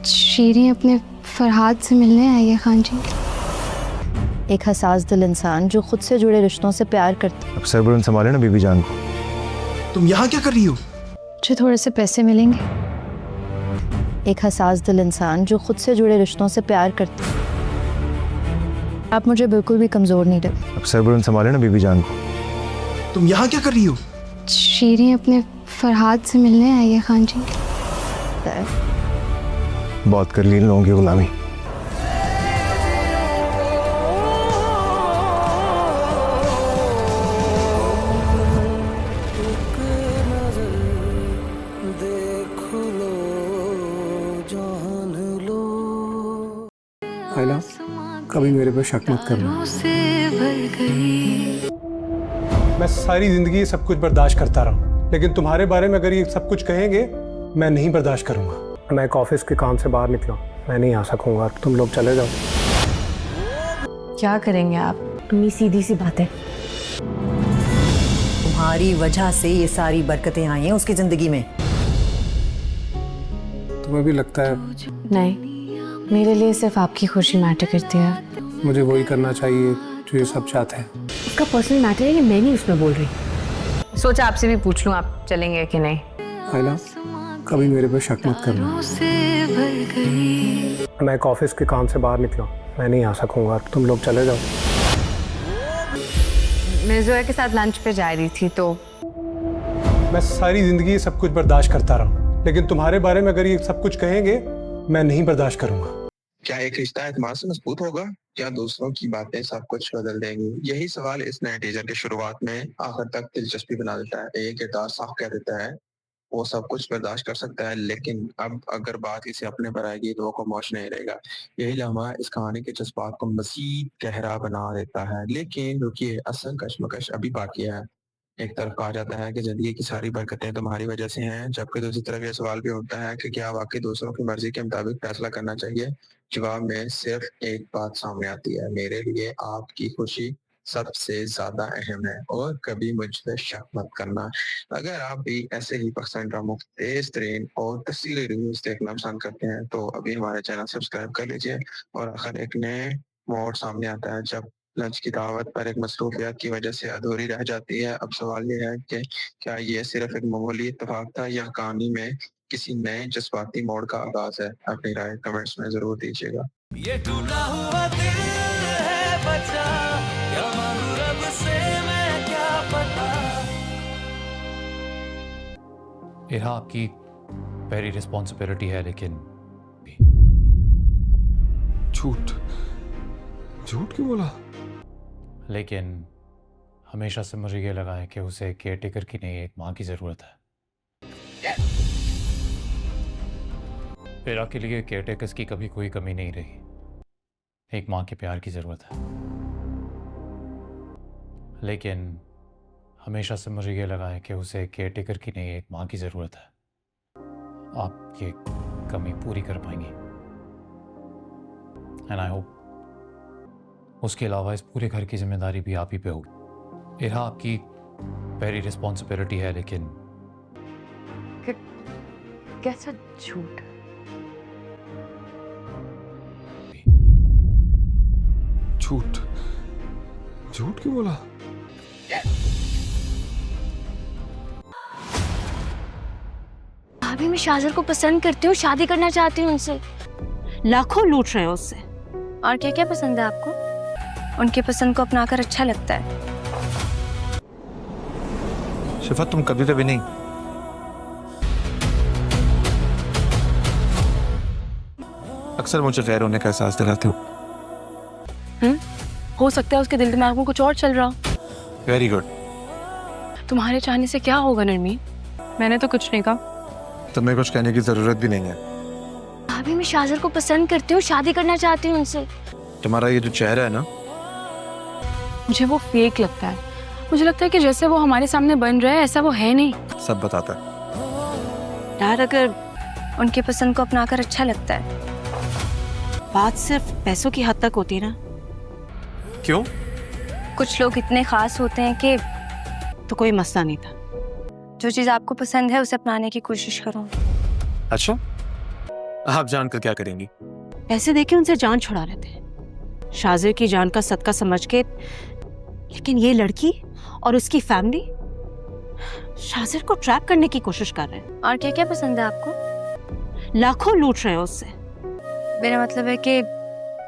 शीरी अपने फरहाद से मिलने आई है खान जी। एक हसास दिल इंसान जो खुद से जुड़े रिश्तों से प्यार करता। अब सरबरन संभाले ना बीबी जान को। तुम यहाँ क्या कर रही हो? मुझे थोड़े से पैसे मिलेंगे। एक हसास दिल इंसान जो खुद से जुड़े रिश्तों से प्यार करता। आप मुझे बिल्कुल भी कमज़ोर नहीं लगते। अब सरबरन संभाले ना बीबी जान को। तुम यहाँ क्या कर रही हो? शीरी अपने फरहाद से मिलने आई है खान जी। बहुत कर ली इन लोगों की गुलामी। आइला, कभी मेरे पे शक मत करना। मैं सारी जिंदगी सब कुछ बर्दाश्त करता रहा, लेकिन तुम्हारे बारे में अगर ये सब कुछ कहेंगे मैं नहीं बर्दाश्त करूंगा। मैं एक ऑफिस के काम से बाहर निकला, मैं नहीं आ सकूंगा, तुम लोग चले जाओ। क्या करेंगे आप? अम्मी सीधी सी बात है, तुम्हारी वजह से ये सारी बरकतें आई हैं उसकी जिंदगी में। तुम्हें भी लगता है नहीं, मेरे लिए सिर्फ आपकी खुशी मैटर करती है। मुझे वही करना चाहिए जो ये सब चाहते हैं। उसका पर्सनल मैटर है, ये मैं नहीं उसमें बोल रही। सोचा आपसे भी पूछ लूं आप चलेंगे कि नहीं। आइला, कभी मेरे पे शक मत करना। मैं एक ऑफिस के काम से बाहर निकला, मैं नहीं आ सकूंगा, तुम लोग चले जाओ। मैं जोया के साथ लंच पे जा रही थी तो मैं सारी जिंदगी सब कुछ बर्दाश्त करता रहा, लेकिन तुम्हारे बारे में अगर ये सब कुछ कहेंगे मैं नहीं बर्दाश्त करूंगा। क्या एक रिश्ता एतमाद से मजबूत होगा? क्या दूसरों की बातें सब कुछ बदल देंगी? यही सवाल इस नए टीजर के शुरुआत में आखिर तक दिलचस्पी बना देता है। एक किरदार साफ कह देता है वो सब कुछ बर्दाश्त कर सकता है, लेकिन अब अगर बात किसी अपने पर आएगी तो वो खामोश नहीं रहेगा। यही लम्हा इस कहानी के जज्बात को मजीद गहरा बना देता है। लेकिन रुकिए, असल कश्मकश अभी बाकी है। एक तरफ कहा जाता है कि जिंदगी की सारी बरकतें तुम्हारी वजह से हैं, जबकि दूसरी तरफ ये सवाल भी उठता है कि क्या वाकई दूसरों की मर्जी के मुताबिक फैसला करना चाहिए? जवाब में सिर्फ एक बात सामने आती है, मेरे लिए आपकी खुशी सबसे ज्यादा अहम है और कभी मुझ पे शक मत करना। अगर आप भी ऐसे ही पाकिस्तानी ड्रामों के तेज तरीन और तफसीली रिव्यूज देखना पसंद करते हैं तो अभी हमारे चैनल सब्सक्राइब कर लीजिए। और आखिर एक नए मोड सामने आता है जब लंच की दावत पर एक मसरूफियत की वजह से अधूरी रह जाती है। अब सवाल ये है कि क्या ये सिर्फ एक मामूली इत्तेफाक था या कहानी में किसी नए जज्बाती मोड़ का आगाज है? अपनी राय कमेंट्स में जरूर दीजिएगा। ये टूटा हुआ दिल है बचा, क्या मांगू रब से मैं क्या पता। इरा आपकी पहली रिस्पॉन्सिबिलिटी है, लेकिन झूठ झूठ क्यों बोला? लेकिन हमेशा से मुझे ये लगा है कि उसे केयरटेकर की नहीं एक माँ की ज़रूरत है। इरा के लिए केयरटेकर्स की कभी कोई कमी नहीं रही, एक माँ के प्यार की ज़रूरत है। लेकिन हमेशा से मुझे ये लगा है कि उसे केयरटेकर की नहीं एक माँ की ज़रूरत है। आप ये कमी पूरी कर पाएंगी एंड आई होप उसके अलावा इस पूरे घर की जिम्मेदारी भी आप ही पे होगी। इरा आपकी पहली रिस्पॉन्सिबिलिटी है, लेकिन कैसा झूठ? झूठ झूठ क्यों बोला? भाभी, मैं शाजर को पसंद करती हूँ, शादी करना चाहती हूँ उनसे। लाखों लूट रहे हैं उससे। और क्या क्या पसंद है आपको? उनकी पसंद को अपनाकर अच्छा लगता है। शिफा, तुम कभी कभी नहीं अक्सर मुझे गैर होने का एहसास दिलाते हो। हो सकता है उसके दिल दिमाग में कुछ और चल रहा हो। Very good. तुम्हारे चाहने से क्या होगा नरमीन? मैंने तो कुछ नहीं कहा। तुम्हें कुछ कहने की जरूरत भी नहीं है। भाभी, मैं शाजर को पसंद करती हूँ, शादी करना चाहती हूँ उनसे। तुम्हारा ये जो चेहरा है ना, मुझे वो फेक लगता है। मुझे लगता है कि जैसे वो हमारे सामने बन रहा है ऐसा वो है नहीं। सब बताता है। यार, अगर उनकी पसंद को अपनाकर अच्छा लगता है। बात सिर्फ पैसों की हद तक होती है ना। क्यों? कुछ लोग इतने खास होते हैं कि तो कोई मसला नहीं था। जो चीज आपको पसंद है उसे अपनाने की कोशिश करो। अच्छा, आप जानकर क्या करेंगी? पैसे देके उनसे जान छुड़ा रहे थे, शाजिर की जान का सदका समझ के। लेकिन ये लड़की और उसकी फैमिली शाजिर को ट्रैप करने की कोशिश कर रहे हैं। और क्या क्या पसंद है आपको? लाखों लूट रहे हैं उससे। मेरा मतलब है कि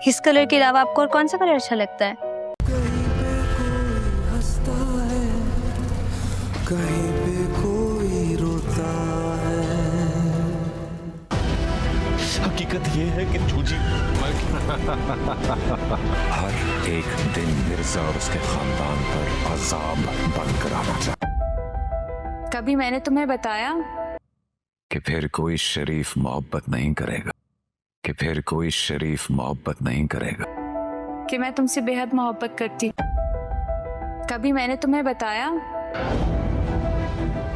इस कलर के अलावा आपको और कौन सा कलर अच्छा लगता है? कहीं पे कोई रोता है। हकीकत ये है कि जूजी हर एक दिन मिर्जा और उसके खानदान पर अजाब बनकर आना चाहिए। कभी मैंने तुम्हें बताया कि फिर कोई शरीफ मोहब्बत नहीं करेगा, कि फिर कोई शरीफ मोहब्बत नहीं करेगा। कि मैं तुमसे बेहद मोहब्बत करती? कभी मैंने तुम्हें बताया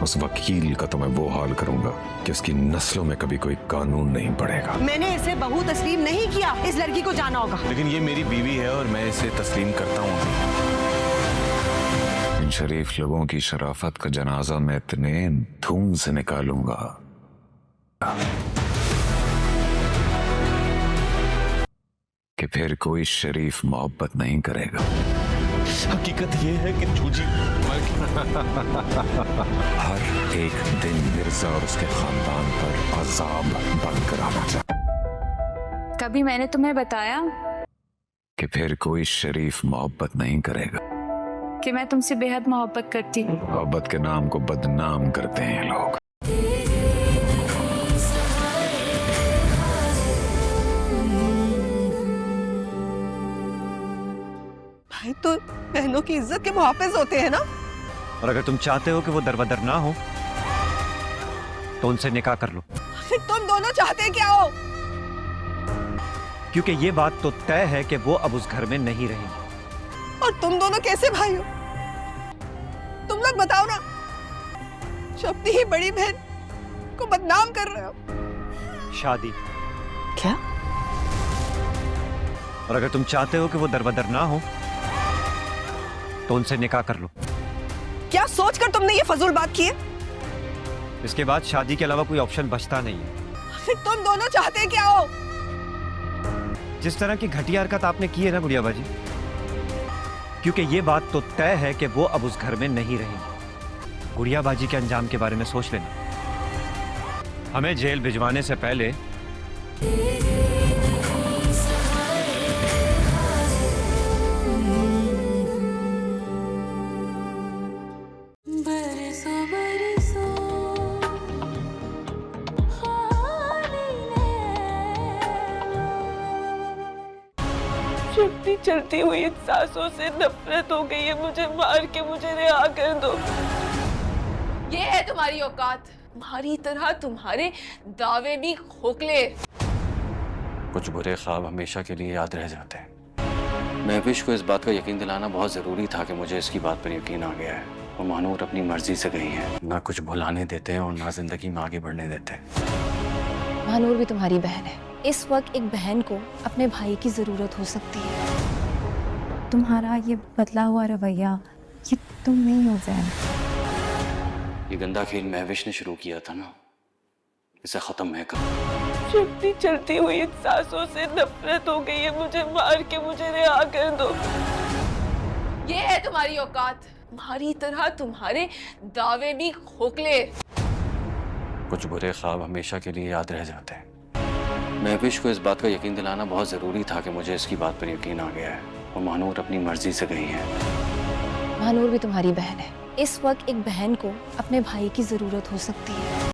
उस वकील का तो मैं वो हाल करूंगा कि उसकी नस्लों में कभी कोई कानून नहीं पड़ेगा। मैंने इसे बहू तस्लीम नहीं किया, इस लड़की को जाना होगा। लेकिन ये मेरी बीवी है और मैं इसे तस्लीम करता हूँ। इन शरीफ लोगों की शराफत का जनाजा मैं इतने धूम से निकालूंगा कि फिर कोई शरीफ मोहब्बत नहीं करेगा। हकीकत ये है कि जूजी हर एक दिन मिर्जा और उसके खानदान पर अजाब बनकर आना चाहिए। कभी मैंने तुम्हें बताया कि फिर कोई शरीफ मोहब्बत नहीं करेगा। कि मैं तुमसे बेहद मोहब्बत करती? मोहब्बत के नाम को बदनाम करते हैं ये लोग। भाई तो बहनों की इज्जत के मुहाफिज होते हैं ना। और अगर तुम चाहते हो कि वो दरबदर ना हो तो उनसे निकाह कर लो। फिर तुम दोनों चाहते क्या हो? क्योंकि ये बात तो तय है कि वो अब उस घर में नहीं रहेंगी। और तुम दोनों कैसे भाई हो? तुम लोग बताओ ना, जो अपनी ही बड़ी बहन को बदनाम कर रहे हो। शादी क्या? और अगर तुम चाहते हो कि वो दरबदर ना हो तो उनसे निकाह कर लो। क्या सोचकर तुमने ये फजूल बात की है? इसके बाद शादी के अलावा कोई ऑप्शन बचता नहीं है। फिर तुम दोनों चाहते क्या हो? जिस तरह की घटिया हरकत आपने की है ना गुड़िया बाजी, क्योंकि ये बात तो तय है कि वो अब उस घर में नहीं रहेंगी। गुड़िया बाजी के अंजाम के बारे में सोच लेना। हमें जेल भिजवाने से पहले चलती हुई इन सांसों से नफरत हो गई है। मुझे मार के मुझे रिहा कर दो। ये है तुम्हारी औकात? तुम्हारी तरह तुम्हारे दावे भी खोखले। कुछ बुरे ख्वाब हमेशा के लिए याद रह जाते हैं। महविश को इस बात का यकीन दिलाना बहुत ज़रूरी था कि मुझे इसकी बात पर यकीन आ गया है। वो महानूर अपनी मर्जी से गई है, ना कुछ भुलाने देते हैं और ना जिंदगी में आगे बढ़ने देते। महानूर भी तुम्हारी बहन है। इस वक्त एक बहन को अपने भाई की ज़रूरत हो सकती है। तुम्हारा ये बदला हुआ रवैया ये तुम नहीं हो जैन। ये गंदा खेल महविश ने शुरू किया था ना, इसे ख़त्म है कर। चलती चलती हुई इन सांसों से नफरत हो गई है। मुझे मार के मुझे रिहा कर दो। ये है तुम्हारी औकात? तुम्हारी तरह तुम्हारे दावे भी खोखले। कुछ बुरे ख्वाब हमेशा के लिए याद रह जाते हैं। महविश को इस बात का यकीन दिलाना बहुत ज़रूरी था कि मुझे इसकी बात पर यकीन आ गया है। वो महानूर अपनी मर्जी से गई है। महानूर भी तुम्हारी बहन है। इस वक्त एक बहन को अपने भाई की ज़रूरत हो सकती है।